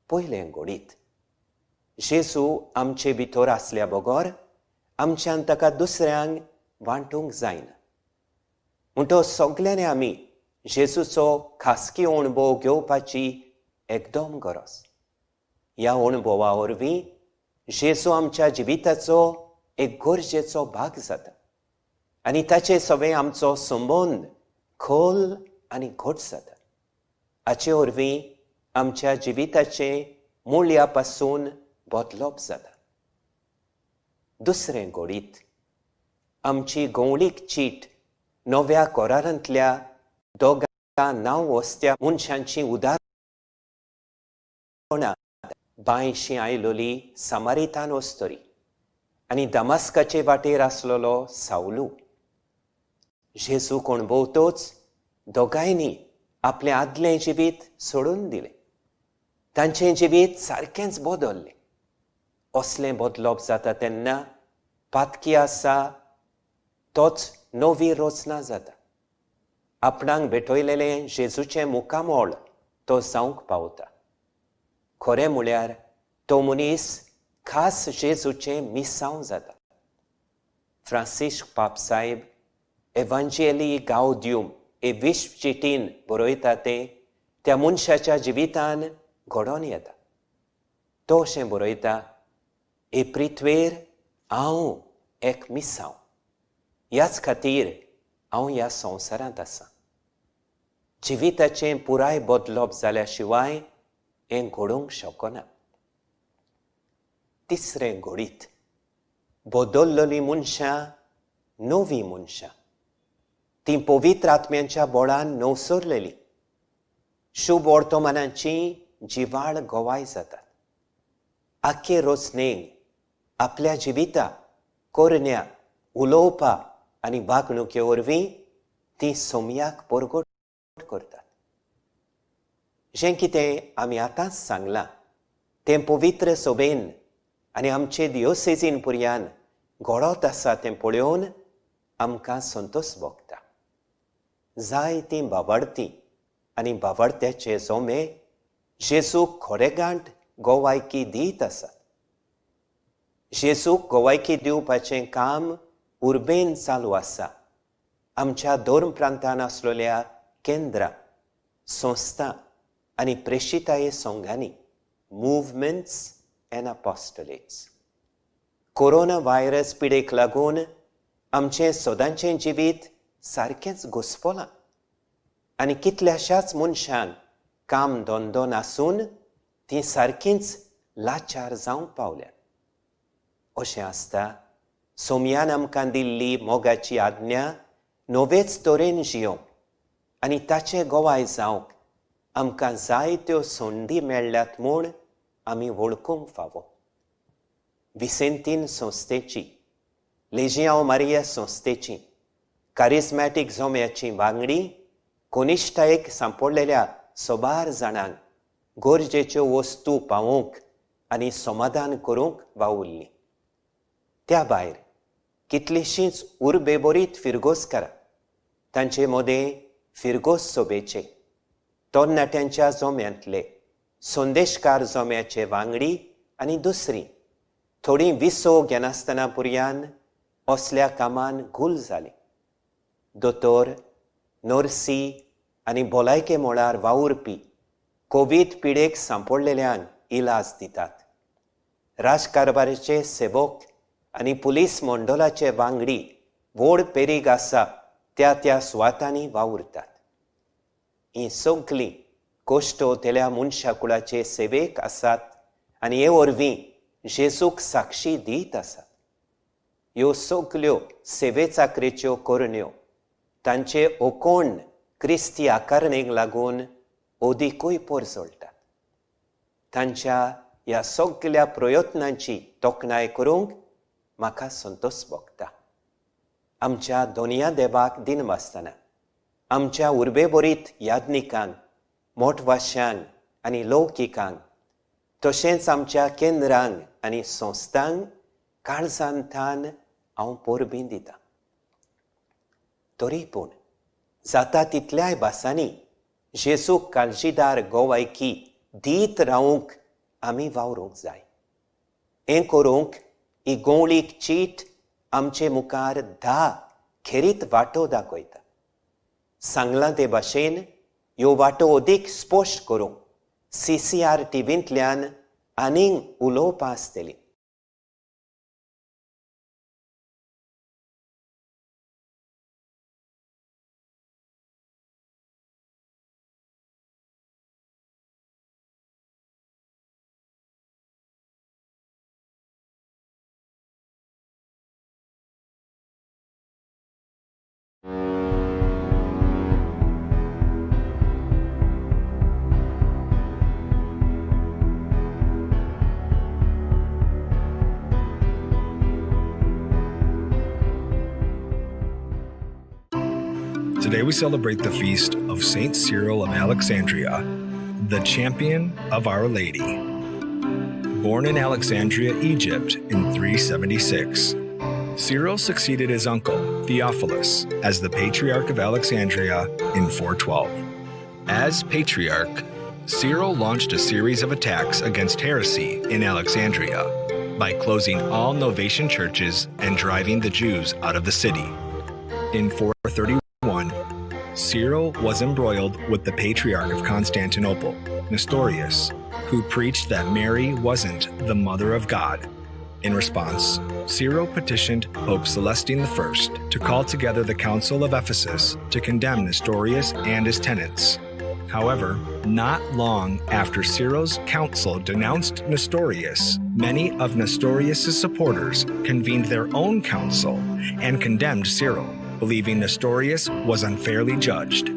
पयलें घोडीत जेजू आमचे भितर आसल्या बगर आमच्यान ताका दुसऱ्यांक वांटूंक जायना. म्हणटो सगल्यांनी आमी जेजूचो खासगी अणभव घेवपाची एकदम गरज. ह्या अणभवा वरवीं जेजू आमच्या जिविताचो एक गरजेचो भाग जाता आनी ताचे सवें आमचो संबंद खोल आनी घट जाता. हाचे वरवीं आमच्या जिविताचें मुळ्या पासून बदलप जाता. दुसरें घोडीत आमची गवळीक चीट नव्या कोरारांतल्या दोगां नांववस्त्या मनशांची उदाहरणां बांयशी आयलोली सामारितान वस्तोरी आनी दमास्काचे वाटेर आसलोलो सावलू. जेजू अणभवतोच दोगांयनी आपलें आदलें जिवीत सोडून दिलें. तांचें जिवीत सारकेंच बदल्लें. असलें बदलप जाता तेन्ना पातकी आसा तोच नवी रचना जाता. आपणाक भेटयलेलें जेजूचें मुखामोळ तो जावंक पावता. खरें म्हळ्यार तो मनीस खास जेजूचें मिसांव जाता. फ्रांसिस्क पापसाहेब एव्हांजेली गावदियूम हे विश्व चिटीन बरयता तें त्या मनशाच्या जिवितान घडोवन येता. तो अशें बरयता, हे पृथ्वेर हांव एक मिसांव. ह्याच खातीर हांव ह्या संवसारांत आसां. जिविताचें पुराय बदलप जाल्या शिवाय हें घडोवंक शकना. तिसरें घोडीत बदललोलीं मनशां नवीं मनशां. तीं पवित्र आत्म्याच्या बळान नवसरलेलीं शुभ वर्तमानाची जिवाळ गोवाय जातात. आख्खे रचनेक आपल्या जिविता करण्या उलोवपा आनी वागणुके वरवीं तीं सोमयाक परगट करतात. जें कितें आमी आतांच सांगलां तें पवित्र सभेन आनी आमचे दियोसेसीन पुर्यान घडत आसा तें पळोवन आमकां संतोश भोगता. जायतीं भावार्थी आनी भावार्थ्याचे जोमे जेजूक खोरेगांठ गोवायकी दीत आसात. जेजूक गोवायकी दिवपाचें काम उर्बेन चालू आसा. आमच्या धर्म प्रांतान आसलेल्या केंद्रां, संस्था आनी प्रेशिताये संघांनी मुवमेंट्स एंड अपॉस्टोलेट्स. कोरोना व्हायरस पिडेक लागून आमचें सदांचें जिवीत सारकेंच घुस्पलां आनी कितल्याशाच मनशांक काम धंदो नासून तीं सारकींच लाचार जावंक पावल्यात. अशें आसता सोमयान आमकां दिल्ली मोगाची आज्ञा नवेच तरेन जियोंक आनी ताचें गोवाय जावंक आमकां जायत्यो संदी मेळ्ळ्यात म्हूण आमी वळखूंक फावो. विसेंतीन संस्थेची, लेजियाओ मारिया संस्थेची, कारिस्मॅटीक जोम्याची वांगडी कोनिश्टायेक सांपडलेल्या सोबार जाणांक गरजेच्यो वस्तू पावोवंक आनी समाधान करूंक वावुरलीं. त्या भायर कितलींशींच उर्बेबरीत फिरगोसकारां, तांचे मदें फिरगोस सभेचे, तरणाट्यांच्या जोम्यांतले, संदेशकार जोम्याचे वांगडी आनी दुसरीं थोडीं विसो घेनासतना पुर्यान असल्या कामान घुल जालीं. दोतोर, नर्सी आनी भलायके मळार वावुरपी कोवीड पिडेक सांपडलेल्यांक इलाज दितात. राजकारभाराचे सेवक आनी पुलीस मंडलाचे वांगडी व्हड पेरीग आसा त्या त्या सुवातांनी वावुरतात. हीं सगळीं कोश्टोतेल्या मनशाकुळाचे सेवेक आसात आनी हे वरवीं जेजूक साक्षी दीत आसात. ह्यो सगल्यो सेवे चाकरेच्यो करण्यो तांचे ओकोण क्रिस्ती आकारणेक लागून ओदीकूय पोरजोळटात. तांच्या ह्या सगळ्या प्रयत्नांची तोखणाय करूंक म्हाका संतोश भोगता. आमच्या दोनया देवाक दिनवासतना आमच्या उर्बेबरीत याज्ञिकांक, मोठवाश्यांक आनी लौकिकांक तशेंच आमच्या केंद्रांक आनी संस्थांक काळजांतान हांव परबीं दितां. तरी पूण जाता तितल्याय भासांनी जेजूक काळजीदार गोवायकी दीत रावूंक आमी वावरूंक जाय. हें करूंक ही गवळीक चीट आमचे मुखार 10 खेरीत वाटो दाखयता. सांगलां ते भाशेन ह्यो वाटो अदीक स्पश्ट करूंक CCR टीव्हींतल्यान आनीक उलोवपां आसतलीं. Today we celebrate the feast of Saint Cyril of Alexandria, the champion of Our Lady. Born in Alexandria, Egypt in 376, Cyril succeeded his uncle, Theophilus, as the Patriarch of Alexandria in 412. As Patriarch, Cyril launched a series of attacks against heresy in Alexandria by closing all Novatian churches and driving the Jews out of the city. In 431, Cyril was embroiled with the Patriarch of Constantinople, Nestorius, who preached that Mary wasn't the Mother of God. In response, Cyril petitioned Pope Celestine I to call together the Council of Ephesus to condemn Nestorius and his tenets. However, not long after Cyril's council denounced Nestorius, many of Nestorius' supporters convened their own council and condemned Cyril, believing Nestorius was unfairly judged.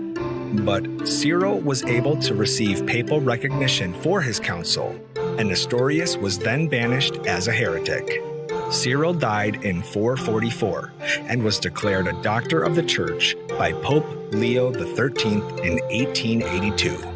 But Cyril was able to receive papal recognition for his council, and Nestorius was then banished as a heretic. Cyril died in 444 and was declared a doctor of the Church by Pope Leo XIII in 1882.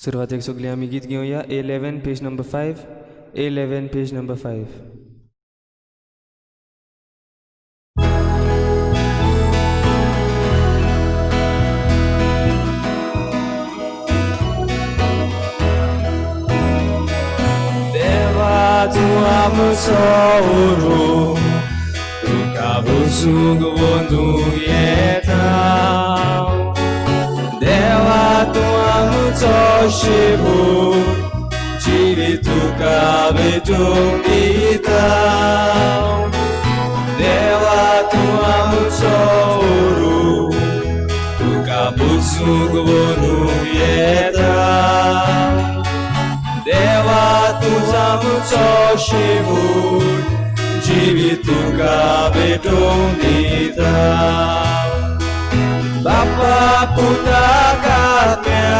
सुरवातेक सगळीं आमी गीत घेवया. A11 page number 5. A11 page number 5. Deva tu amo souru, tu cabo sugo vondo yeta. Deva tu amo toshibu, jivi tu cabe tu ita. Deva tu amo souru, tu cabo sugo vondo yeta. Deva tu amo toshibut, jivitu kabedondita. Bapa puta katnya,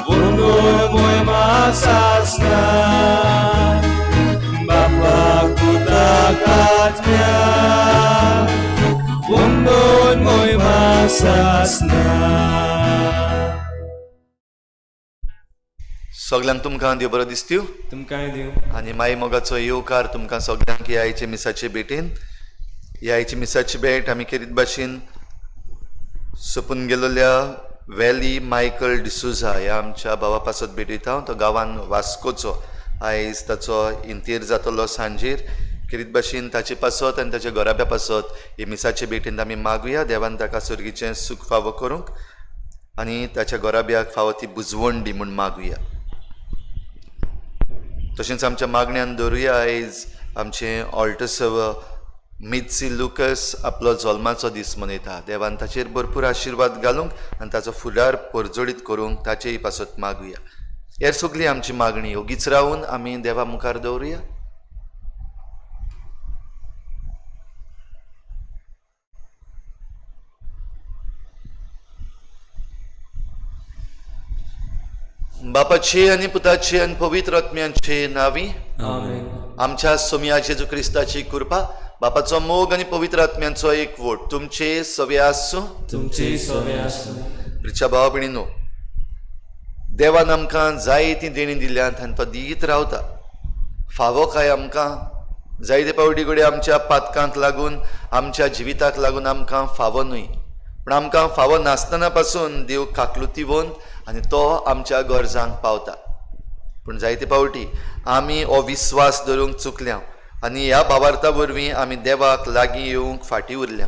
bunuh moy masasna. आत्म्या उंदोन मोहिमा सासना. सगळ्यांक तुमकां देव बरो दिसत्यो तुमकांय दिवं. आनी माई मोगाचो येवकार तुमकां सगळ्यांक ह्या आयचे मिसाचे भेटेन. ह्या आयची मिसाची भेट आमी केरीत भाशेन सोंपून गेलोल्या वॅली मायकल डिसुझा ह्या आमच्या भावा पासत भेटयता. तो गांवान वास्कोचो. आयज ताचो इंतेर जातलो सांजेर. केरीत भाशेन ताचे पासत आनी ताच्या घोराब्या पासत हे मिसाचे भेटेन आमी मागुया. देवान ताका सर्गीचें सूख फावो करूंक आनी ताच्या घोराब्याक फावो ती बुजवण दी म्हूण मागुया. तशेंच आमच्या मागण्यांत दवरुया आयज आमचें ऑल्टसव मित्सी लुकस आपलो जल्माचो दीस मनयता. देवान ताचेर भरपूर आशिर्वाद घालूंक आनी ताचो फुडार परजोडीत करूंक ताचेय पासत मागुया. हेर सगळी आमची मागणी ओगीच रावन आमी देवा मुखार दवरुया. बापाचे आनी पुताचे आनी पवित्र आत्म्याचे नांवी आमेन. आमच्या सोम्या जेजू क्रिस्ताची कृपा बापाचो मोग आनी पवित्र आत्म्यांचो एकवट तुमचे सवे आसूं. तुमची सवय आसूं. प्रिच्या भावा भयणीनो, देवान आमकां जायतीं देणी दिल्यांत आनी तो दीत रावता. फावो काय आमकां जायते पावटी घडये आमच्या पातकांक लागून आमच्या जिविताक लागून आमकां फावो न्हय, पूण आमकां फावो नासतना पासून देव काकलुतीवन आनी तो आमच्या गरजांक पावता. पूण जायते पावटी आमी हो विस्वास धरूंक चुकल्या आनी ह्या भावार्था वरवीं आमी देवाक लागीं येवंक फाटीं उरल्या.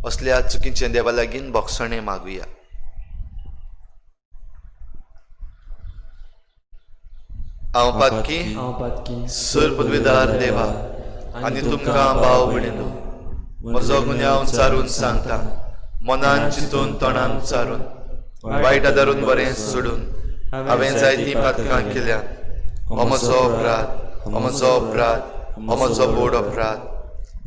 असल्या चुकीचें देवा लागीं बोगसणें मागुया. हांव पातकी हांव पातकी सूर पदवीदार देवा आनी तुमकां भाव भयणीनो, म्हजो गुन्यांव चारून सांगता. मनान चिंतून तोंडान चारून वायट आदारून बरें सोडून हांवें जायतीं पातकां केल्यात. हो म्हजो अपराध, हो म्हजो अपराध, हो म्हजो बोड अपराध.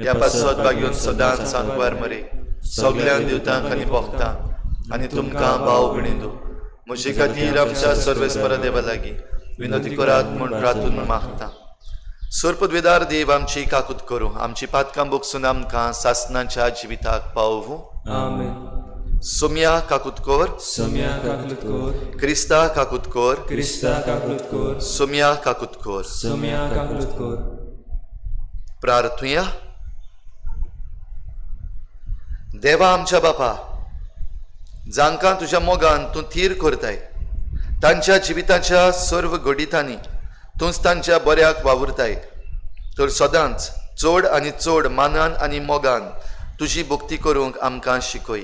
ह्या पासत बागेवन सदांच सांगवार मरे सगळ्यांक दिवतांक आनी भोगतांक आनी तुमकां भाव भयणीनो, म्हजे खातीर आमच्या सर्वेस्परा देवा लागीं विनंती करात म्हूण प्रार्थून मागता. सूर पदवीदार देव आमची काकूत करूं, आमची पातकां बोगसून आमकां सासणाच्या जिविताक पावूं. आमेन. सोम्या काकूत कोर, सोम्या काकलूत कोर. क्रिस्ता काकूत कोर, क्रिस्ता काकलूत कोर. सोम्या काकूत कोर. सोम्या काकलूत कोर. प्रार्थुया. देवा आमच्या बापा, जांकां तुज्या मोगान तूं थीर करताय, तांच्या जिविताच्या सर्व घडितांनी तूंच तांच्या बऱ्याक वावुरताय. तर सदांच चड आनी चड मानान आनी मोगान तुजी भक्ती करूंक आमकां शिकय.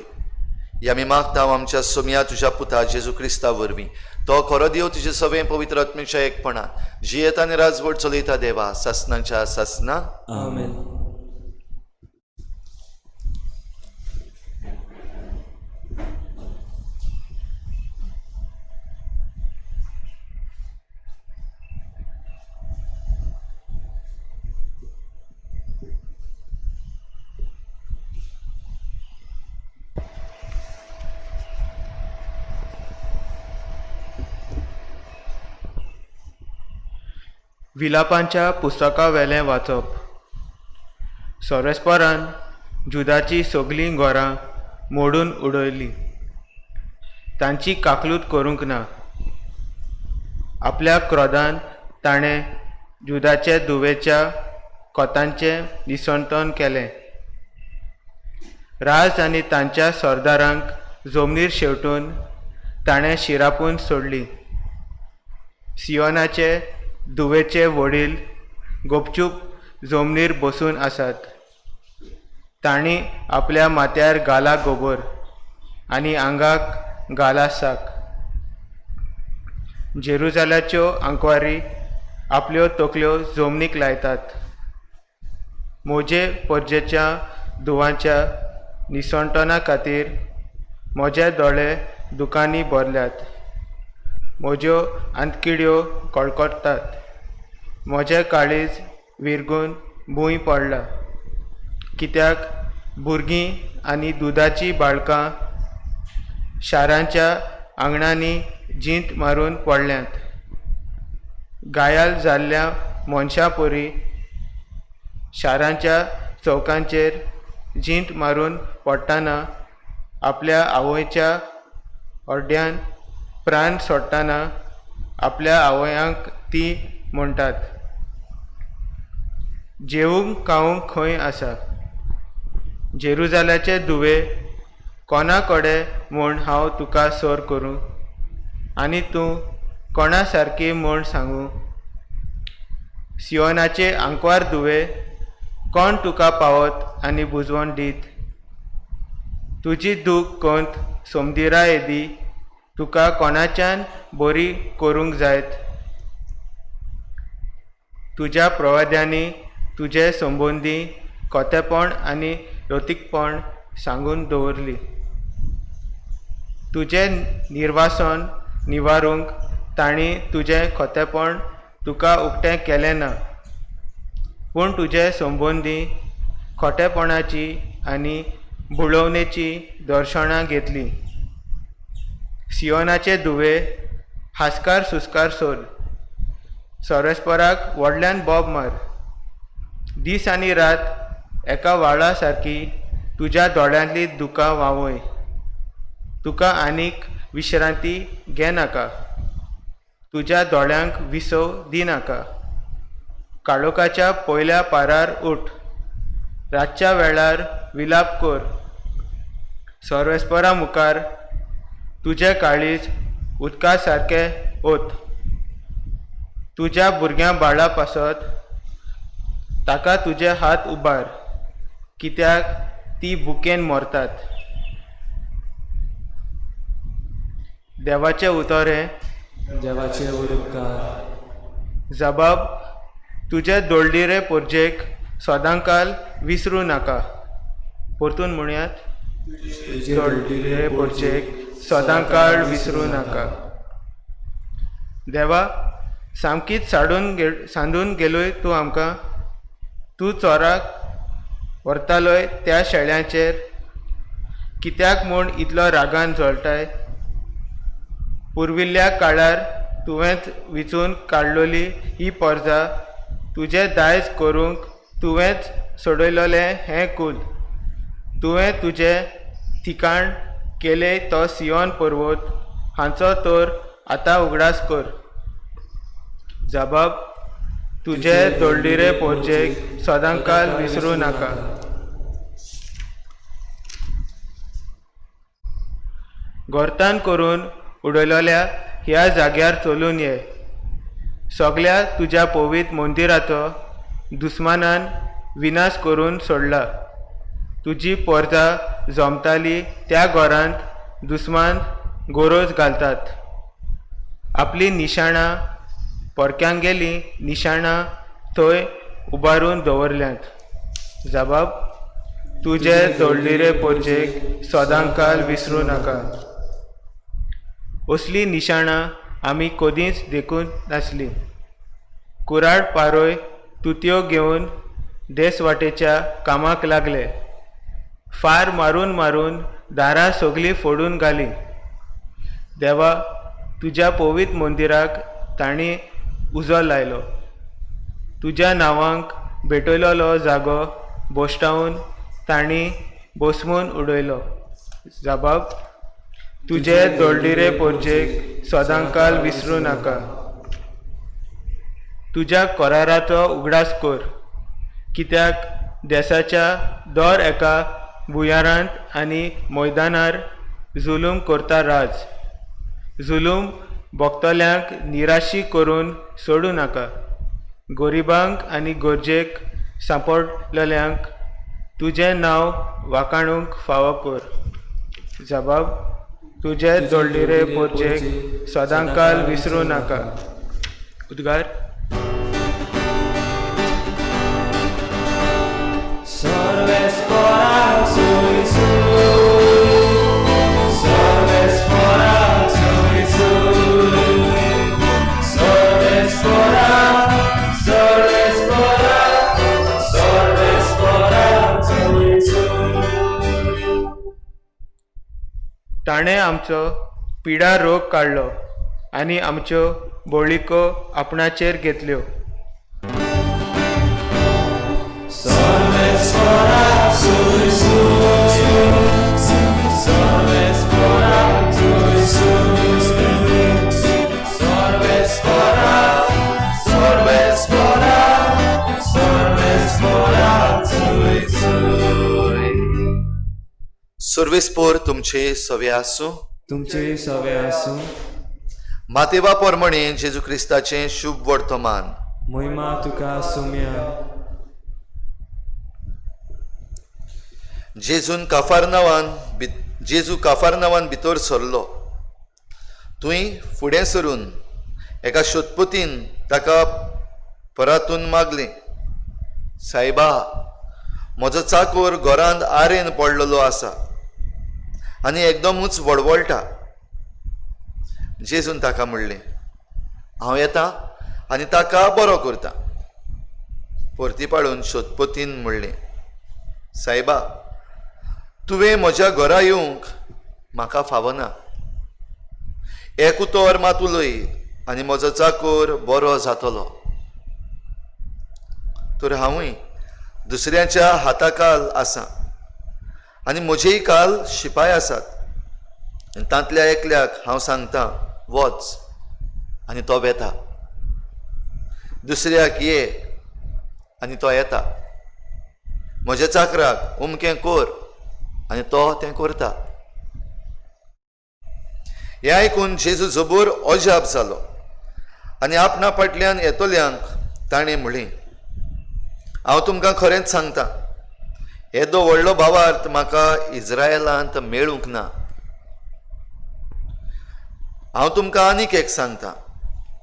ह्या आमी मागता आमच्या सोम्या तुज्या पुता जेजू क्रिस्ता वरवीं. तो खरो देव तुजे सवें पवित्र आत्म्याच्या एकपणान जियेत आनी राजवट चलयता देवा सासणाच्या सासणान. आमेन. विलापांच्या पुस्तका वेलें वाचप. सोरेस्परान जुदाची सगळीं घरां मोडून उडयलीं. तांची काकलूत करूंक ना. आपल्या क्रोधान ताणें जुदाचे धुवेच्या कोतांचें निसंतन केलें. राज आनी तांच्या सरदारांक जमनीर शेवटून ताणें शिरापून सोडली. सियोनाचे धुवेचे वडील गुपचूप जमनीर बसून आसात. तांणी आपल्या माथ्यार घाला गोबर आनी आंगाक घाला साक. जेरुजाल्याच्यो आंकवारी आपल्यो तकल्यो जमनीक लायतात. म्हजे परजेच्या धुवांच्या निसंटना खातीर म्हजे दोळे दुखांनी भरल्यात. म्हज्यो आंतकिड्यो कळकळटात. म्हजें काळीज विरगून भूंय पडला. कित्याक भुरगीं आनी दुदाची बाळकां शारांच्या आंगणांनी जींत मारून पडल्यांत. घायाल जाल्ल्या मनशां परी शारांच्या चौकांचेर झींट मारून पडटाना आपल्या आवयच्या ओड्ड्यान प्राण सोडटाना आपल्या आवयांक ती म्हणटात, जेवूंक खावूंक खंय आसा. जेरुजाल्याचे धुवे कोणा कडेन म्हूण हांव तुका सोर करूं, आनी तूं कोणा सारकी म्हूण सांगू. सियोनाचे आंकवार धुवे कोण तुका पावत आनी बुजवण दीत. तुजी दूख कोंत सोमदिरा येदी तुका कोणाच्यान बरी करूंक जायत. तुज्या प्रवाद्यांनी तुजे संबंदी खोतेपण आनी रतीकपण सांगून दवरली. तुजें निर्वासन निवारूंक तांणी तुजें खोतेपण तुका उक्तें केलें ना, पूण तुजे संबंदी खोटेपणाची आनी बुळवणेची दर्शनां घेतली. सियोनाचे धुवे हास्कार सुस्कार सोल, सोरेस्पराक व्हडल्यान बोब मार. दीस आनी रात एका वाळा सारकी तुज्या दोळ्यांतली दुकां वावय. तुका आनीक विश्रांती घेनाका, तुज्या दोळ्यांक विसव दिनाका. काळोखाच्या पयल्या पारार उठ, रातच्या वेळार विलाप कर. सर्वेस्परा मुखार तुजें काळीज उदका सारकें ओत. तुज्या भुरग्यां बाळा पासत ताका तुजे हात उबार, कित्याक ती भुकेन मरतात. देवाचे उतोरे देवाचे उपकार. जबाब, तुजे दोळदिरे पोरजेक सदांकाल विसरूं नाका. परतून म्हणयात, तुजे दोळदिरे पोरजेक सदांकाळ विसरूं नाका. देवा, सामकीच सांदून गेलोय तूं आमकां. तूं चोराक व्हरतालोय त्या शेळ्यांचेर कित्याक म्हूण इतलो रागान जळटाय. पुर्विल्ल्या काळार तुवेंच विचून काडलोली ही पोरजां तुजें दायज करूंक तुवेंच सोडयलोलें हें कुल. तुवें तुजें ठिकाण केलें तो सियोन पर्वत, हांचो तर आतां उगडास कर. जबाब, तुजे दोळदिरे पोरजेक सदांकाल विसरूं नाका. गोरतान करून उडयलोल्या ह्या जाग्यार चलून ये. सगळ्या तुज्या पवित्र मंदिराचो दुस्मानान विनाश करून सोडला. तुजी पोरजां जमताली त्या घरांत दुस्मान गोरोज घालतात. आपली निशाणां परक्यांगेली निशाणां थंय उबारून दवरल्यांत. जबाब, तुजे दोळदिरे पोरजेक सदांकाल विसरूं नाका. असली निशाणां आमी कधीच देखून नासली. कुराड पारोय तुतयो घेवन देसवाटेच्या कामाक लागले. फार मारून मारून दारां सगळीं फोडून घाली. देवा, तुज्या पवित्र मंदिराक तांणी उजो लायलो. तुज्या नांवांक भेटयलोलो जागो बोश्टावून तांणी बोसमून उडयलो. जबाब, तुजे दोळदिरे पोरजेक सदांकाल विसरूं नाका. तुज्या कराराचो उगडास कर, कित्याक देशाच्या दर एका भुंयारांत आनी मैदानार जुलूम करता राज. जुलूम भोगतल्यांक निराशी करून सोडूं नाका. गरिबांक आनी गरजेक सांपडलेल्यांक तुजें नांव वाखाणूंक फावो कर. जबाब, तुजे दोळदिरे पोरजेक सदांकाल विसरूं नाका. उद्गार. सर्वेस्पराक सोय सोय, सर्वेस्पराक सोय सोय, सर्वेस्पराक, सर्वेस्पराक, सर्वेस्पराक सोय सोय. ताणें आमचो पिडा रोग काडलो आनी आमच्यो बोळिको आपणाचेर घेतल्यो. सर्वेस्पराक सर्वेस्पोर तुमचे सवे आसूं. तुमचे सवे आसूं. मातेवा पोरमणे जेजू क्रिस्ताचें शुभ वर्तमान. महिमा तुका सोम्या. जेजू काफारनावान भितर सरलो. थंय फुडें सरून एका शोधपोतीन ताका परतून मागलें, सायबा, म्हजो चाकर घरांत आरेन पडलेलो आसा आनी एकदमूच वळवळटा. जेजून ताका म्हणलें, हांव येतां आनी ताका बरो करता. परती पाडून शोधपोतीन म्हणलें, सायबा, तुवें म्हज्या घरा येवंक म्हाका फावना. एक उतर मात उलय आनी म्हजो चाकर बरो जातलो. तर हांवूय दुसऱ्याच्या हाताकाल आसां आनी म्हजेय काल शिपाय आसात. तांतल्या एकल्याक हांव सांगतां, वच, आनी तो वेता. दुसऱ्याक ये, आनी तो येता. म्हज्या चाकराक उमकें कर, आनी तो तें करता. हें आयकून जेजू जबोर अजाप जालो आनी आपणा फाटल्यान येतल्यांक ताणें म्हळें, हांव तुमकां खरेंच सांगतां, येदो व्हडलो भावार्थ म्हाका इज्रायलांत मेळूंक ना. हांव तुमकां आनीक एक सांगतां,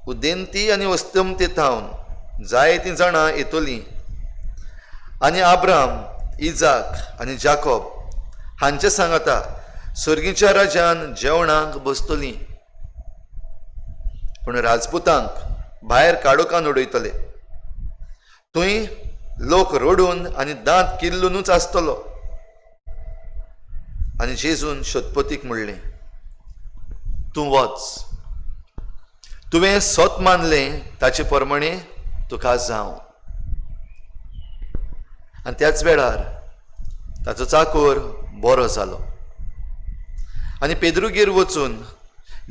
उदेंती आनी अस्तंतेंत थावन जायतीं जाणां येतलीं आनी आब्राम, इजाक आनी जाकोब हांचे सांगाता सर्गीच्या राज्यान जेवणाक बसतलीं. पूण राजपुतांक भायर काडोकान उडयतले. थंय लोक रडून आनी दांत किल्लूनूच आसतलो. आनी जेजून शोधपोतीक म्हणलें, तूं वच, तुवें सोत मानलें ताचे प्रमाणे तुका जावं. आनी त्याच वेळार ताचो चाकर बरो जालो. आनी पेद्रुगेर वचून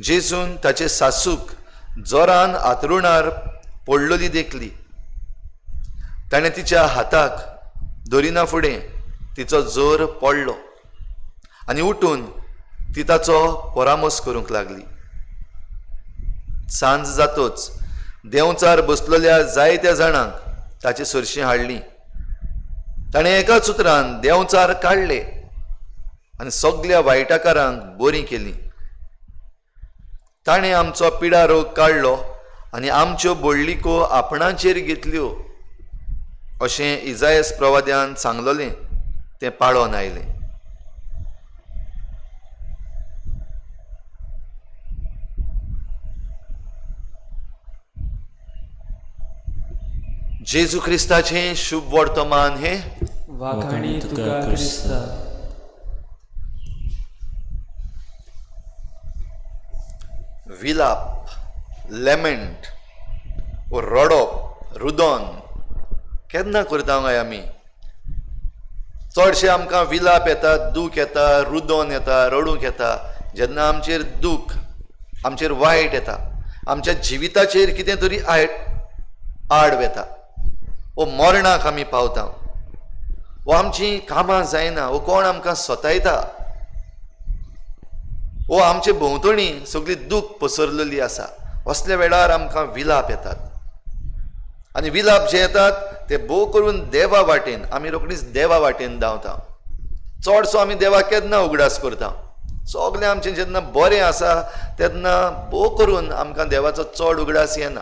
जेजून ताचे सासूक जोरान आंतरुणार पडलेली देखली. ताणें तिच्या हाताक धरिना फुडें तिचो जोर पडलो आनी उठून ती ताचो परामोस करूंक लागली. सांज जातूच देंवचार बसलेल्या जायत्या जाणांक ताची सरशीं हाडली. ताणें एकाच उतरान देंवचार काडले आनी सगळ्या वायटाकारांक बरीं केलीं. ताणें आमचो पिडा रोग काडलो आनी आमच्यो बोडलिको आपणाचेर घेतल्यो, अशें इजायास प्रवाद्यान सांगलोलें तें पाळोन आयलें. जेजू क्रिस्ताचें शुभ वर्तमान हें वाखाणी तुका क्रिस्ता. विलाप, लेमेंट, रडप, रुदन केन्ना करता काय आमी? चडशे आमकां विलाप येता, दूख येता, रुदन येता, रडूंक येता जेन्ना आमचेर दूख, आमचेर वायट येता, आमच्या जिविताचेर कितें तरी आड येता, वो मरणाक आमी पावता, वो आमचीं कामां जायना, वो कोण आमकां सतायता, वो आमचे भोंवतणी सगळी दूख पसरलेली आसा. असल्या वेळार आमकां विलाप येतात. आनी विलाप जे येतात ते भोव करून देवा वाटेन, आमी रोखडीच देवा वाटेन धांवता. चडसो आमी देवाक केन्ना उगडास करता? सगळें आमचें जेन्ना बरें आसा तेन्ना भोव करून आमकां देवाचो चड उगडास येना.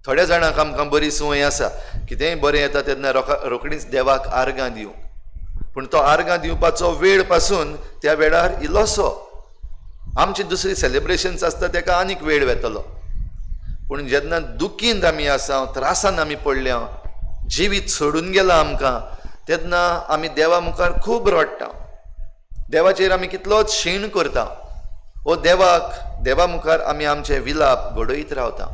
थोड्या जाणांक आमकां बरी संवय आसा, कितेंय बरें येता तेन्ना रोखडीच देवाक आर्गां दिवं. पूण तो आर्गां दिवपाचो वेळ पासून त्या वेळार इल्लोसो. आमची दुसरी सेलिब्रेशन्स आसता तेका आनीक वेळ वेतलो. पूण जेन्ना दुखींत आमी आसा, त्रासान आमी पडल्या, जिवीत सोडून गेलां आमकां, तेन्ना आमी देवा मुखार खूब रडटा. देवाचेर आमी कितलोच शीण करता. वो देवा मुखार आमी आमचे विलाप घडयत रावता.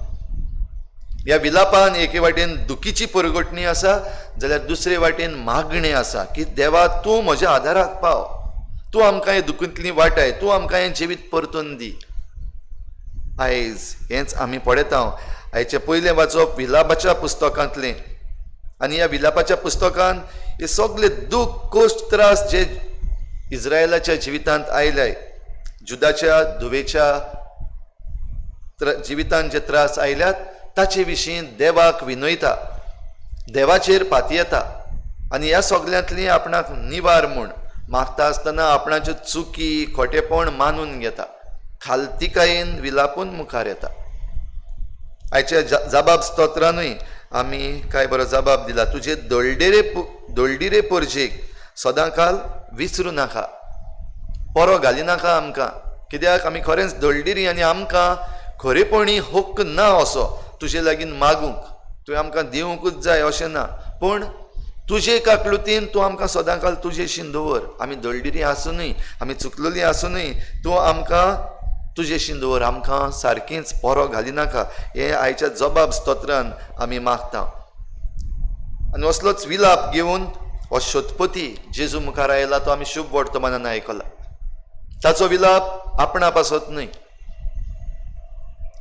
ह्या विलापान एके वाटेन दुखीची परगटणी आसा, जाल्यार दुसरे वाटेन मागणें आसा की देवा तूं म्हज्या आदाराक पाव, तूं आमकां हे दुखींतली वाटाय, तूं आमकां हें जिवीत परतून दी. आयज हेंच आमी पळयता. आयचे पयलें वाचप विलापाच्या पुस्तकांतलें, आनी ह्या विलापाच्या पुस्तकान हे सगळे दूख, कश्ट, त्रास जे इस्रायलाच्या जिवितांत आयल्याय, जुदाच्या धुवेच्या जिवितांत जे त्रास आयल्यात ताचे विशीं देवाक विनयता, देवाचेर पातयेता आनी ह्या सगल्यांतली आपणाक निवार म्हूण मागता आसतना आपणाच्यो चुकी खोटेपण मानून घेता, खालतीकायेन विलापून मुखार येता. आयच्या जबाब स्तोत्रानूय आमी कांय बरो जबाब दिला. तुजे दळडिरे पोरजेक सदांकाल विसरूं नाका, परो घालिनाका आमकां, कित्याक आमी खरेंच दळडिरी आनी आमकां खरेपणी हक्क ना असो तुजे लागीं मागूंक. तुवें आमकां दिवंकूच जाय अशें ना, पूण तुजे काकलुतीन तूं आमकां सदांकाल तुजेशीं दवर. आमी दळडिरी आसुनूय, आमी चुकलोलीं आसुनूय तूं आमकां तुजेशीं दवर, आमकां सारकींच परो घालिनाका. हें आयच्या जबाब स्तोत्रान आमी मागता. आनी असलोच विलाप घेवन हो शोधपती जेजू मुखार आयला तो आमी शुभ वर्तमानान आयकला. ताचो विलाप आपणा पासत न्हय.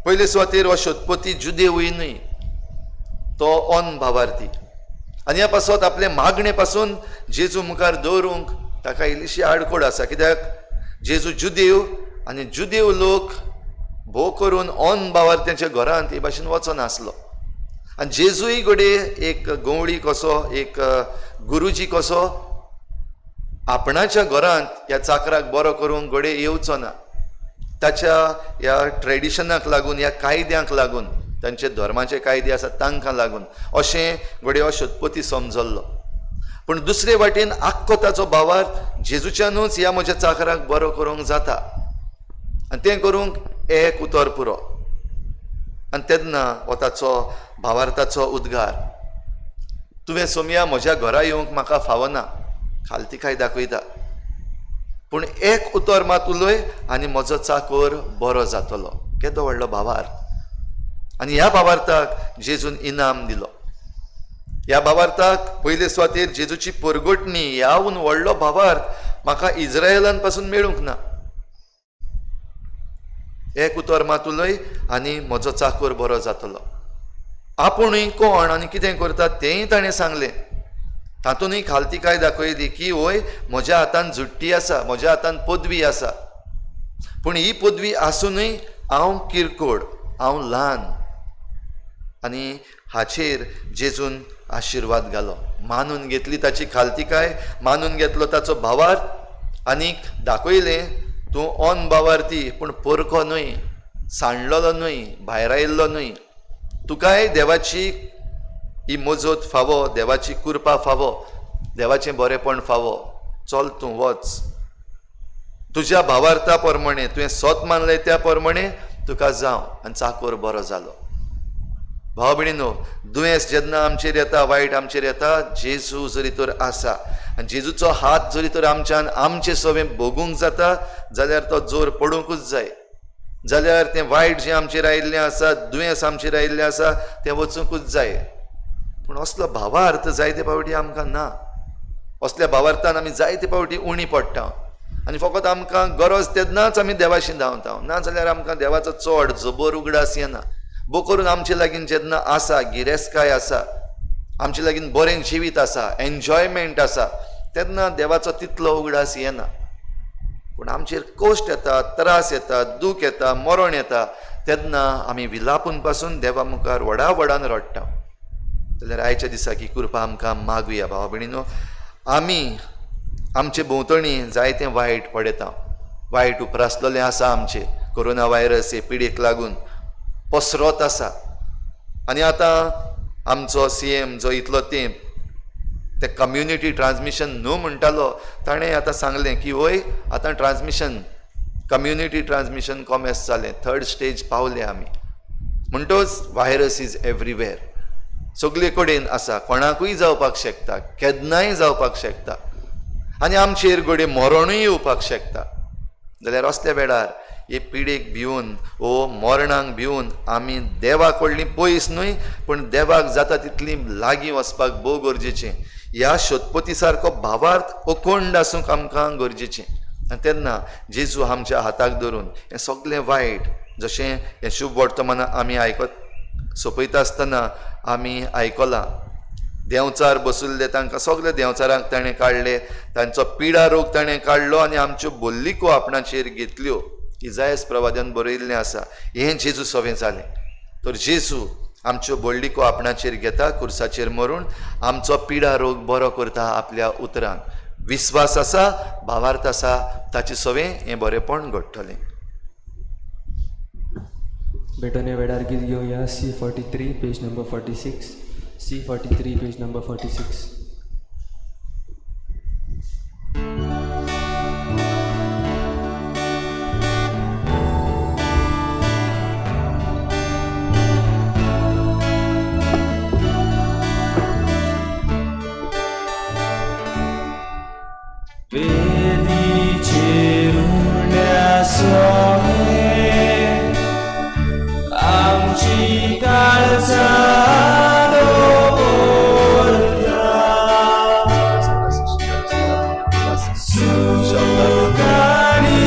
पयले सुवातेर हो शोधपती जुदेवूय न्हय, तो ओन भावार्थी. आनी ह्या पासत आपले मागणे पासून जेजू मुखार दवरूंक ताका इल्लीशी आडखोड आसा. कित्याक जेजू जुदेव आनी जुदेव लोक भोव करून ओन भावार्थ्याच्या घरांत हे भाशेन वचनासलो. आनी जेजूय घोडे एक गवळी कसो, एक गुरुजी कसो आपणाच्या घरांत ह्या चाकराक बरो करूंक घोडे येवचो ना. ताच्या ह्या ट्रेडिशनाक लागून, ह्या कायद्यांक लागून, तांचे धर्माचे कायदे आसात तांकां लागून अशें घोडे हो शोधपती समजल्लो. पूण दुसरे वाटेन आख्खो ताचो भावार्थ जेजूच्यानूच ह्या म्हज्या चाकराक बरो करूंक जाता आनी तें करूंक एक उतर पुरो. आनी तेन्ना हो ताचो भावार्थाचो उद्गार, तुवें सोमया म्हज्या घरा येवंक म्हाका फावना, खालतीकाय दाखयता, पूण एक उतर मात उलय आनी म्हजो चाकर बरो जातलो. केदो व्हडलो भावार्थ. आनी ह्या भावार्थाक जेजून इनाम दिलो. ह्या भावार्थाक पयले सुवातेर जेजूची परगोटणी ह्याहून व्हडलो भावार्थ म्हाका इस्रायलान पासून मेळूंक ना. एक उतर मात उलय आनी म्हजो चाकर बरो जातलो. आपुणूय कोण आनी कितें करता तेंय ताणें सांगलें. तातूंतय खालतीकाय दाखयली की वय म्हज्या हातान जुट्टी आसा, म्हज्या हातान पदवी आसा, पूण ही पदवी आसुनूय हांव किरकोळ, हांव ल्हान. आनी हाचेर जेजून आशिर्वाद घालो, मानून घेतली ताची खालतीकाय, मानून घेतलो ताचो भावार्थ आनीक दाखयलें तूं ओन भावार्थी पूण परको न्हय, सांडलेलो न्हय, भायर आयिल्लो न्हय. तुकाय देवाची ही मजत फावो, देवाची कृपा फावो, देवाचें बरेपण फावो. चल तूं वच. तुज्या भावार्था प्रमाणे तुवें स्वत मानलें त्या प्रमाणे तुका जावं आनी चाकर बरो जालो. भाव भयणीनो, दुयेंस जेन्ना आमचेर येता, वायट आमचेर येता, जेजू जरी तर आसा आनी जेजूचो हात जरी तर आमच्यान आमचे सवें भोगूंक जाता जाल्यार तो जोर पडूंकूच जाय. जाल्यार तें वायट जें आमचेर आयिल्लें आसा, दुयेंस आमचेर आयिल्लें आसा तें वचूंकूच जाय. पूण असलो भावार्थ जायते फावटी आमकां ना. असल्या भावार्थान आमी जायते फावटी उणी पडटा आनी फकत आमकां गरज तेन्नाच आमी देवाशी धांवता. ना जाल्यार आमकां देवाचो चड जबर उगडास येना. बो करून आमचे लागीं जेन्ना आसा, गिरेस्काय आसा, आमचे लागीं बरें जिवीत आसा, एन्जॉयमेंट आसा, तेन्ना देवाचो तितलो उगडास येना. पूण आमचेर कोश्ट येता, त्रास येता, दूख येता, मरण येता, तेन्ना आमी विलापून पासून देवा मुखार व्हडा व्हडान रडटा. जाल्यार आयच्या दिसा की कृपा आमकां मागुया. भाव भयणीनो, आमी आमचे भोंवतणी जायतें वायट पडयता, वायट उपरासलेलें आसा आमचें. कोरोना व्हायरस हे पिडेक लागून पसरत आसा. आनी आतां आमचो CM जो इतलो तेंप ते कम्युनिटी ट्रान्समिशन न्हू म्हणटालो, ताणें आतां सांगलें की वय आतां ट्रान्समिशन, कम्युनिटी ट्रान्समिशन कॉमेस जालें, 3rd स्टेज पावले आमी. म्हणटच व्हायरस इज एवरीवेर, सगळे कडेन आसा, कोणाकूय जावपाक शकता, केन्नाय जावपाक शकता आनी आमचेर घोडे मरणूय येवपाक शकता. जाल्यार असल्या वेळार हे पिडेक भिवन, ओ मरणांक भिवन आमी देवा कडलीं पयस न्हय पूण देवाक जाता तितली लागीं वचपाक भोव गरजेचें. ह्या शोधपती सारको भावार्थ अखंड आसूंक आमकां गरजेचें. आनी तेन्ना जेजू आमच्या हाताक धरून हें सगळें वायट, जशें हें शुभ वर्तमानां आमी आयकत सोंपयता आसतना आमी आयकलां, देंवचार बसुल्ले तांकां सगळे देंवचारांक ताणें काडले, तांचो पिडा रोग ताणें काडलो आनी आमच्यो बोल्लीको आपणाचेर घेतल्यो. इजायास प्रवाद्यान बरयल्लें आसा, हें जेजू सवें जालें. तर जेजू आमच्यो बोल्लीको आपणाचेर घेता, कुर्साचेर मरून आमचो पिडा रोग बरो करता आपल्या उतरान. विस्वास आसा, भावार्थ आसा, ताचें सवें हें बरेंपण घडटलें. भेटोने वेळार गीत घेवया C43 page number 46. C43 page number 46. वेदीचेर उरल्या सोयें आमची काळजां दवरता. सुखानी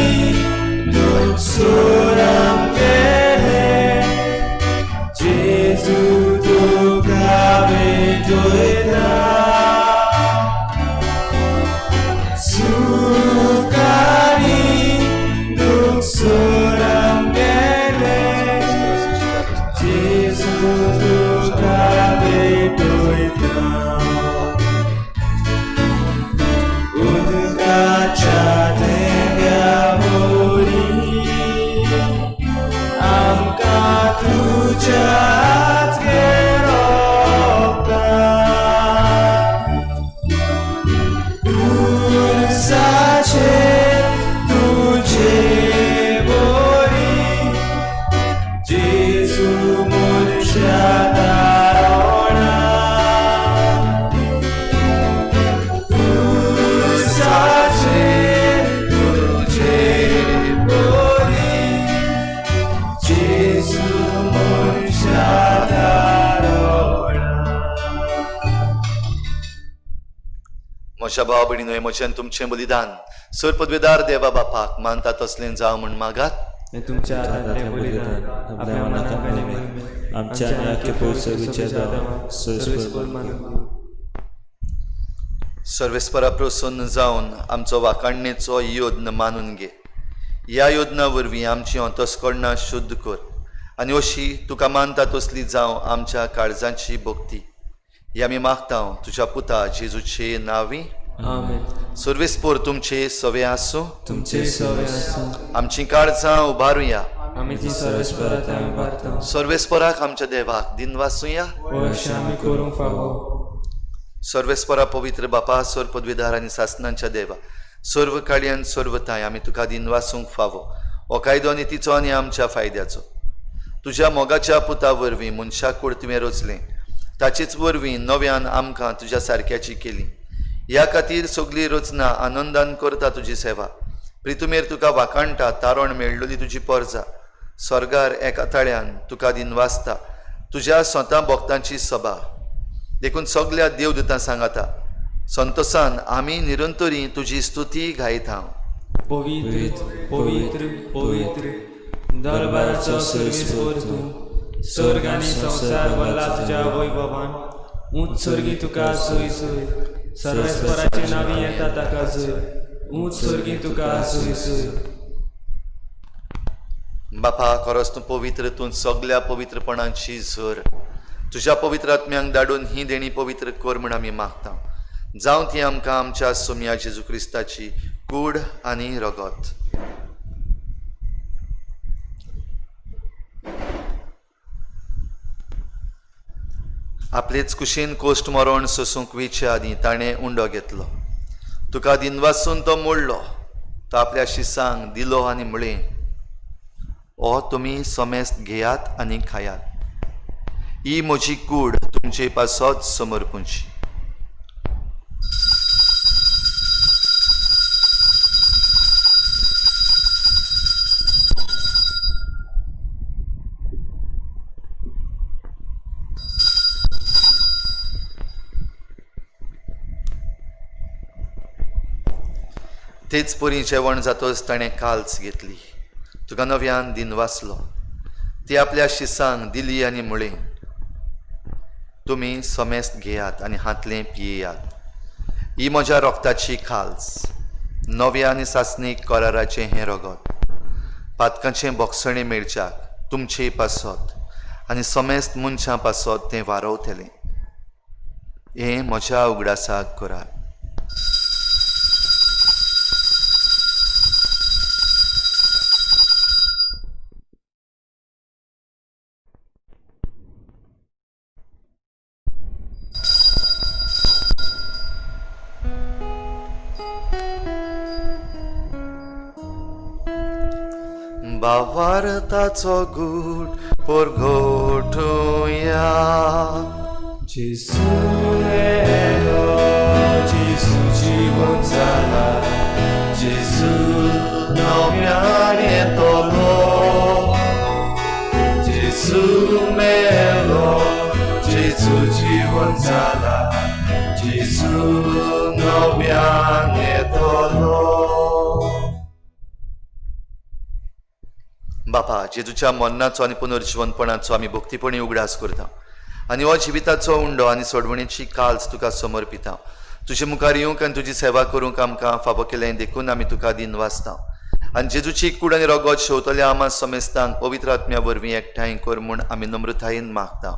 दुखसुरां गेले, जेजू तुका भेटयता. म्हज्या भाव भयणीनो, हे म्हजें तुमचें बलिदान सर पदवेदार देवा बापाक मानता तसलें जावं म्हण मागात. हे तुमच्या हातांतलें बलिदान आपल्या मनांतल्यान मेळून आमच्या आनी आख्या पवित्र दावा सर्वेस्पर मानून घेवं. सर्वेस्परा प्रसन्न जावन आमचो वाकाणणेचो योद्न मानून घे. ह्या योजना वरवीं आमची अंतस्करणां शुद्ध कर आनी अशी तुका मानता तसली जावं आमच्या काळजांची भक्ती. हे आमी मागता तुज्या पुता जेजूचे नांवी. आमेन. सर्वेस्पर तुमचे सवे आसूं. तुमचे सवे आसूं. आमची काळजां उबारुया. आमी ती सर्वेस्परांत उबारता. सर्वेस्पराक आमच्या देवाक दिन वाचुया. अशें आमी करूंक फावो. सर्वेस्परा पवित्र बापा, सर पदवीदार आनी सासणांच्या देवा, सर्व काळी सर्वताय आमी तुका दिन वाचूंक फावो. हो कायदो नितीचो आनी आमच्या फायद्याचो. तुज्या मोगाच्या पुता वरवीं मनशाक कोण तुवें रचलें, ताचेच वरवीं नव्यान आमकां तुज्या सारक्याची केली. ह्या खातीर सगळी रचना आनंदान करता तुजी सेवा. प्रितुमेर तुका वाकाणटा तारण मेळ्ळोली तुजी परजा. स्वर्गार एका ताळ्यान तुका दिन वाचता तुज्या स्वता भक्तांची सभा. देखून सगळ्या देवदूतां सांगाता संतोषान आमी निरंतरी तुजी स्तुती गायता. पवित्र पवित्र पवित्र दरबाराचो सर्वेस्पर तूं. स्वर्ग आनी संवसार भरला तुज्या वैभवान. उंच सर्गी तुका सोय सोय. सर्वेस्पराचे नांवी येता ताका जय. उंच सर्गी तुका सोय सोय. बापा, खरोच तूं पवित्र, तूं सगळ्या पवित्रपणांची झर. तुज्या पवित्र आत्म्यांक धाडून ही देणी पवित्र कर म्हण आमी मागता. जावं ती आमकां आमच्या सोम्या जेजू क्रिस्ताची कूड आनी रगत. आपलेच कुशीन कोश्ट मरण सोसूंक वेच्या आदीं ताणें उंडो घेतलो. तुका दिन वाचून तो मोडलो. तो आपल्या शिसांक दिलो आनी म्हळें, हो तुमी समेस्त घेयात आनी खायात. ही म्हजी कूड तुमचे पासत समर्पूंची. तेच परी जेवण जातोच ताणें काल्स घेतली. तुका नव्यान दिन वाचलो. ती आपल्या शिसांक दिली आनी म्हळें, तुमी समेस्त घेयात आनी हातलें पियेयात. ही म्हज्या रोगताची खाल्स, नव्या आनी सासणीक कराराचें हें रगत, पातकांचें बोगसणें मेळच्याक तुमची पासत आनी समेस्त मनशां पासत तें वारवतलें. हें म्हज्या उगडासाक करात. भावार्थाचो गूट परगोठुया. जेसू येलो, जेसू जीवन जाला, जेसू नव्यान येतलो. जेसू मेलो, जेसू जीवन जाला, जेसू नव्यान येतलो. बापा, जेजूच्या मरणाचो आनी पुनर्जीवनपणाचो आमी भक्तीपणी उगडास करता आनी हो जिविताचो उंडो आनी सोडवणेची काल्स तुका समर्पिता. तुजे मुखार येवंक आनी तुजी सेवा करूंक आमकां फावो केलें देखून आमी तुका दिन वाचता. आनी जेजूची कूड आनी रगत शेवतल्या आमा समेस्तांक पवित्र आत्म्या वरवीं एकठांय कर म्हूण आमी नम्रतायेन मागता.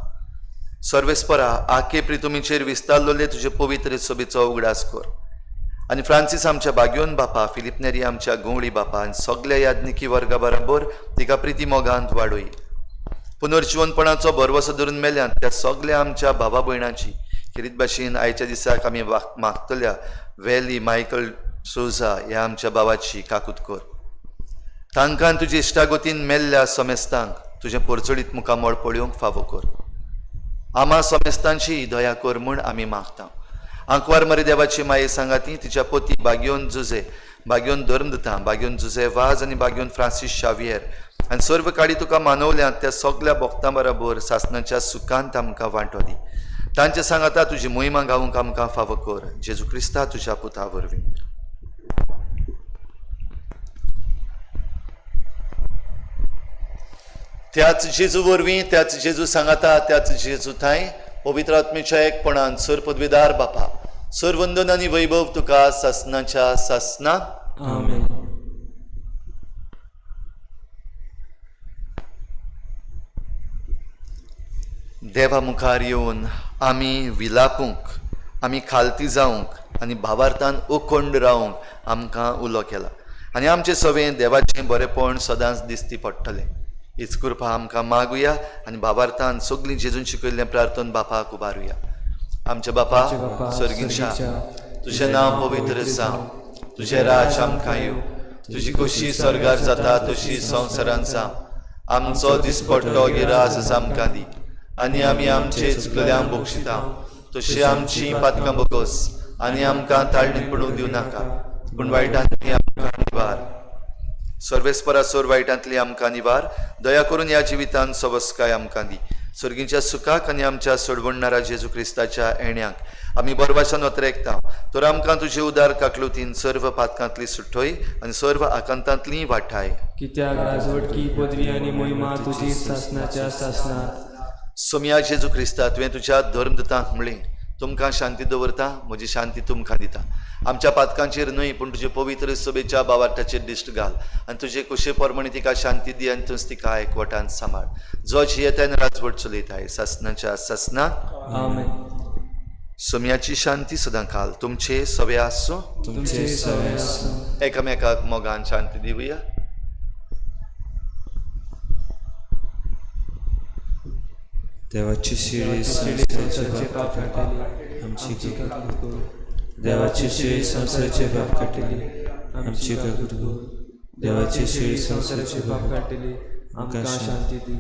सर्वेस्परा, आखे प्रितुमीचेर विस्तारलोले तुजे पवित्र सभेचो उगडास कर. आनी फ्रांसीस आमच्या बागयोन बापा, फिलिप नेरी आमच्या गवळी बापा आनी सगळ्या याज्ञिकी वर्गा बरोबर तिका प्रिती मोगांत वाडोय. पुनर्जीवनपणाचो भरवसो धरून मेल्यात त्या सगळ्या आमच्या भावा भयणांची खेरीत भाशेन आयच्या दिसाक आमी मागतल्या वेली मायकल सोजा ह्या आमच्या भावाची काकूत कर. तांकां तुजे इश्टागोतीन मेल्ल्या समेस्तांक तुजें परचडीत मुखामळ पळोवंक फावो कर. आमा समेस्तांची दया कर म्हूण आमी मागता. आंकवार मरे देवाची माये सांगाती तिच्या पोती बागयोन जुजे, बागयोन धर्मदता, बागयोन जुजे वाज आनी बागयोन फ्रांसीस शावियर आनी सर्व काडी तुका मानवल्यांत त्या सगळ्या भक्तां बरोबर सासणाच्या सुखांत आमकां वांटो दी. तांचे सांगाता तुजी मोहिमा गावूंक आमकां फावो कर. जेजू क्रिस्ता तुज्या पुता वरवीं. त्याच जेजू वरवीं, त्याच जेजू सांगाता, त्याच जेजू थंय पवित्र आत्मेच्या एकपणान सर पदवीदार बापा, सर वंदन आनी वैभव तुका सासणाच्या सासना. आमेन. देवा मुखार येवन आमी विलापूंक, आमी खालती जावंक आनी भावार्थान ओखंड रावंक आमकां उलो केला आनी आमचे सवें देवाचें बरेपण सदांच दिसती पडटलें. हीच कृपा आमकां मागुया आनी भावार्थान सगळीं जेजून शिकयल्लें प्रार्थन बापाक उबारुया. आमचे बापा सर्गीच्या, तुजें नांव पवित्र जावं, तुजें राज आमकां येवं, तुजी खोशी स्वर्गार जाता तशी संवसारांत जावं. आमचो दिसपट्टो गिराज आमकां दी आनी आमी आमचे चुकल्यांक बक्षिता तशी आमची पातकां बगोस आनी आमकां ताळणीत पडूंक दिवं नाका, पूण वायटांतली आमकां निवार. सर्वेस्परा सोर वायटांतली आमकां निवार. दया करून ह्या जिवितांत सवस्काय आमकां दी. सर्गीच्या सुखाक आनी आमच्या सोडवणणारा जेजू क्रिस्ताच्या येण्याक आमी बरभाशान वतरेकता. तर आमकां तुजे उदार काकलुतीन सर्व पातकांतली सुटोय आनी सर्व आकांतांतली वाटाय. कित्याक राजवटकी पदवी आनी मोहिमा तुजी सासणाच्या सासनात. सोम्या जेजू क्रिस्ता, तुवें तुज्या धर्मदतांक म्हणलें, तुमकां शांती दवरता, म्हजी शांती तुमकां दिता. आमच्या पातकांचेर न्हय पूण तुजे पवित्र सभेच्या भावार्थाचेर दिश्ट घाल आनी तुजे कुशे परमणी तिका शांती दी आनी तुज तिका एकवटान सांबाळ. जो जियेतान राजवट चलयताय सासणाच्या सासनाक. आमेन. सोम्याची शांती सदां काल तुमचे सवे आसूं. तुमचे सवे आसूं. एकामेकाक मोगान शांती दिवया. देवाची शिडी संसाराचे पाप काढली आमची काकूट. देवाची शिडी संसाराचे पाप काढली आमची काकूट. देवाची शिडी संसाराचे पाप काढली आमकां शांती दी.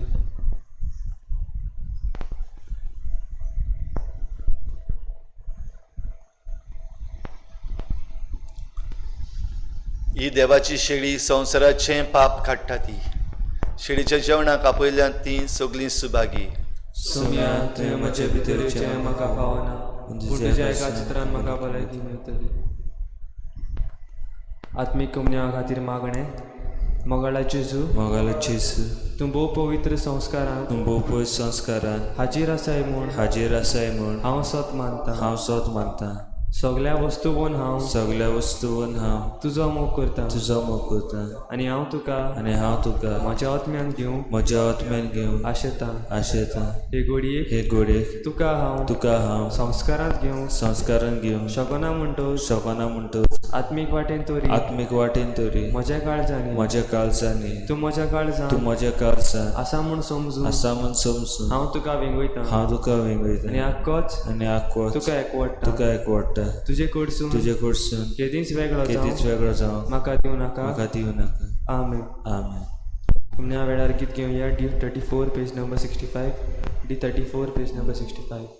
ही देवाची शेळी संवसाराचें पाप काडटा ती. शेळीच्या जेवणाक आपयल्यांत ती सगळीं सुभागी. सोम्या, तुवें म्हजे भितरचे म्हाका पावना, पूण तुज्या एका चित्रान म्हाका भलायकी मेळटली. आत्मीक कमन्या खातीर मागणें. मोगाला जेजू मोगाला जेजू तूं भोव पवित्र संस्कारांत तूं भोव पयस संस्कारान हाजीर आसाय म्हूण हाजीर आसाय म्हूण हांव सत मानतां हांव सोत मानतां सगळ्या वस्तूवन हांव सगळ्या वस्तूवन हांव तुजो मोग करतां तुजो मोग करतां आनी हांव तुका आनी हांव तुका म्हज्या आत्म्यान घेवंक म्हज्या आत्म्यान घेवन आशेतां आशेतां हे घडयेक हे घोडेक तुका हांव तुका हांव संस्कारांत घेवंक संस्कारान घेवन शकना म्हणटो शकना म्हणटो आत्मीक वाटेन तोरी आत्मीक वाटेन तरी म्हज्या काळजांनी म्हज्या काळजांनी तूं म्हज्या काळजांत तूं म्हज्या काळजांत आसा म्हूण समजून आसा म्हूण समजून हांव तुका वेंगयतां हांव तुका आनी वेंगयतां आक्कोच आनी आखवत तुका एकवडटा तुका एकवडटा तुजे कडसून तुजे कडसून केदींच वेगळो केदीच जावं वेगळो जावं म्हाका दिवं नाका म्हाका दिवं नाका आमेन आमेन तुमच्या वेळार गीत घेवया D34 page number 65 D34 page number 65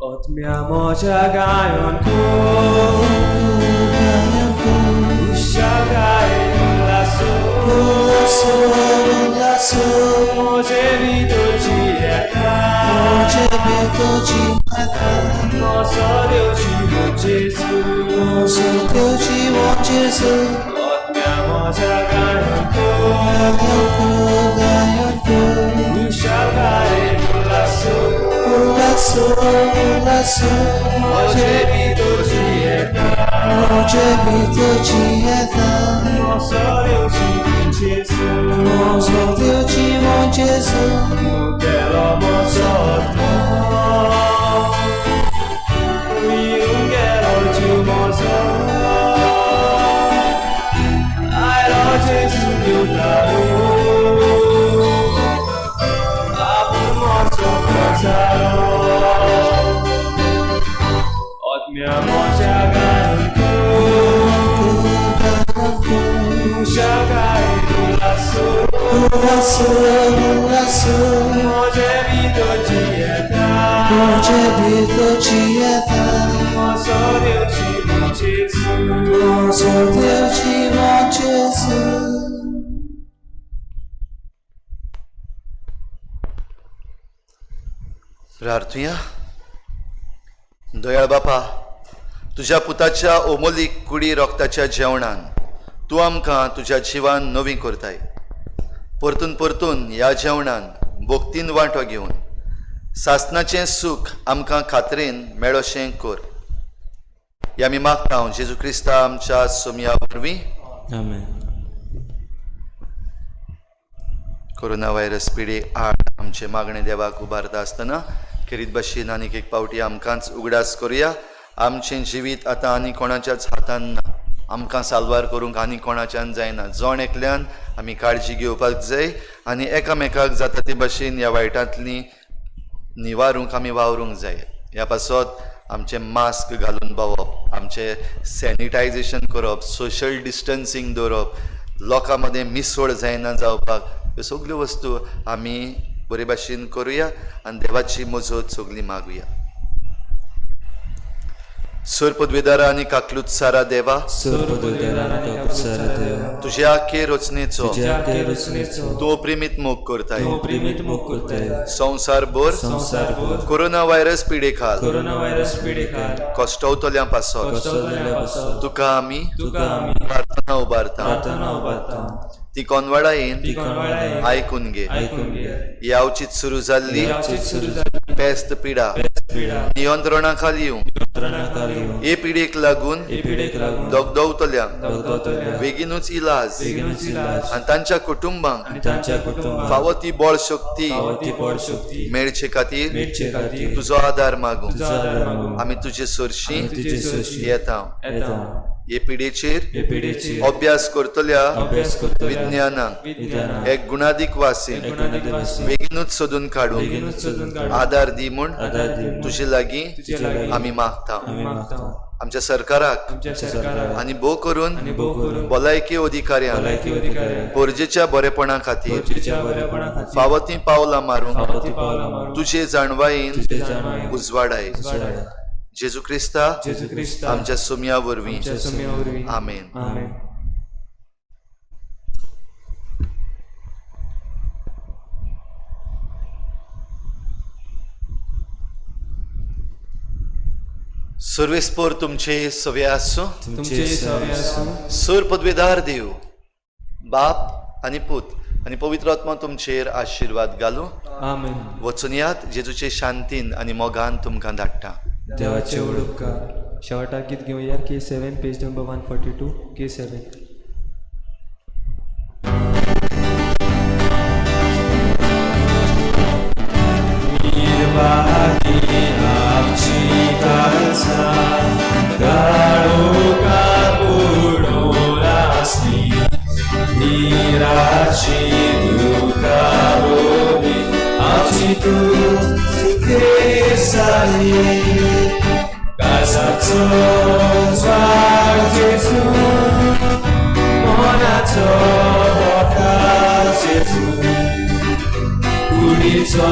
Otmia moja gayon ko Ushagai lasso Moje vito cieta Nosso Deus de bom Jesus Otmia moja gayon ko Ushagai lasso Moje vito cieta Nosso Deus de bom Jesus No quero mozotmo Mi un quero de mozotmo Ai lo Jesus meu taro Abu morto casaro Otmia moja ganku Shagai lasso Moje vito dieta Nosso Deus de bom Jesus प्रार्थुया दयाळ बापा तुज्या पुताच्या ओमोलीक कुडी रोगताच्या जेवणान तूं आमकां तुज्या जिवान नवी करताय परतून परतून ह्या जेवणान भोक्तीन वांटो घेवन सासनाचें सूख आमकां खात्रेन मेळोशें कर हे आमी मागता जेजू क्रिस्ता आमच्या सोमया वरवीं आमेन कोरोना व्हायरस पिडे आड आमचे मागणे देवाक उबारता आसतना खेरीत भाशेन आनीक एक पावटी आमकांच उगडास करुया आमचें जिवीत आतां आनी कोणाच्याच हातान ना आमकां साल्वार करूंक आनी कोणाच्यान जायना जोण एकल्यान आमी काळजी घेवपाक जाय आनी एकामेकाक जाता ते भाशेन ह्या वायटांतली निवारूंक आमी वावरूंक जाय ह्या पासत आमचे मास्क घालून भोंवप आमचे सॅनिटायजेशन करप सोशल डिस्टन्सींग दवरप लोकां मदें मिसळ जायना जावपाक ह्यो सगल्यो वस्तू आमी बरे भाशेन करुया आनी देवाची मजत सगळी मागुया सर पदवेदारा आनी काकलुत्सारा देवा तुज्या आख्खे रचनेचो तूं प्रेमीत मोग करताय संवसार भर कोरोना व्हायरस पिडे खाल कश्टवतल्या पासत तुका आमी प्रार्थना उबारता ती कोनवाडा येन आयकून घे यावचीत सुरू जाल्ली पेस्त पिडा नियंत्रणा खाली येवं हे पिडेक लागून दोगदोवतल्या बेगीनूच इलाज आनी तांच्या कुटुंबांक फावो ती बळ शक्ती मेळचे खातीर तुजो आदार मागूं आमी तुजे सरशी येता हे पिडेचेर अभ्यास करतल्या विज्ञानाक एक गुणादीक वासीन बेगीनूच सोदून काडून आदार दी म्हूण तुजे लागीं आमी मागता आमच्या सरकाराक आनी भोव करून भलायकी अधिकाऱ्यांक गरजेच्या बरेपणा खातीर फावो ती पावलां मारूंक तुजे जाणवायेन उजवाडाय जेजू क्रिस्ता जेजू क्रिस्ता आमच्या सुम्या वरवीं आमच्या सुम्या वरवीं आमेन. आमेन. सर्वेस्पोर तुमचे सवे आसूं. तुमचे सवे आसूं. सर पदवेदार देव बाप आनी पूत आनी पवित्र आत्मा तुमचेर आशिर्वाद घालूं. आमेन. वचून यात जेजूचे शांतीन आनी मोगान तुमकां धाडटा. देवाचे व्हड उपकार. शेवटाक गीत घेवया K7 पेज नंबर 142 K7. निर्वाही आमची काळजा काळोखा बुडोलासली निराशी दुःखावोवी आमची तुझी केसाली कासाचो स्वाग जेजू मोनाचो बोटा जेजू कुडीचो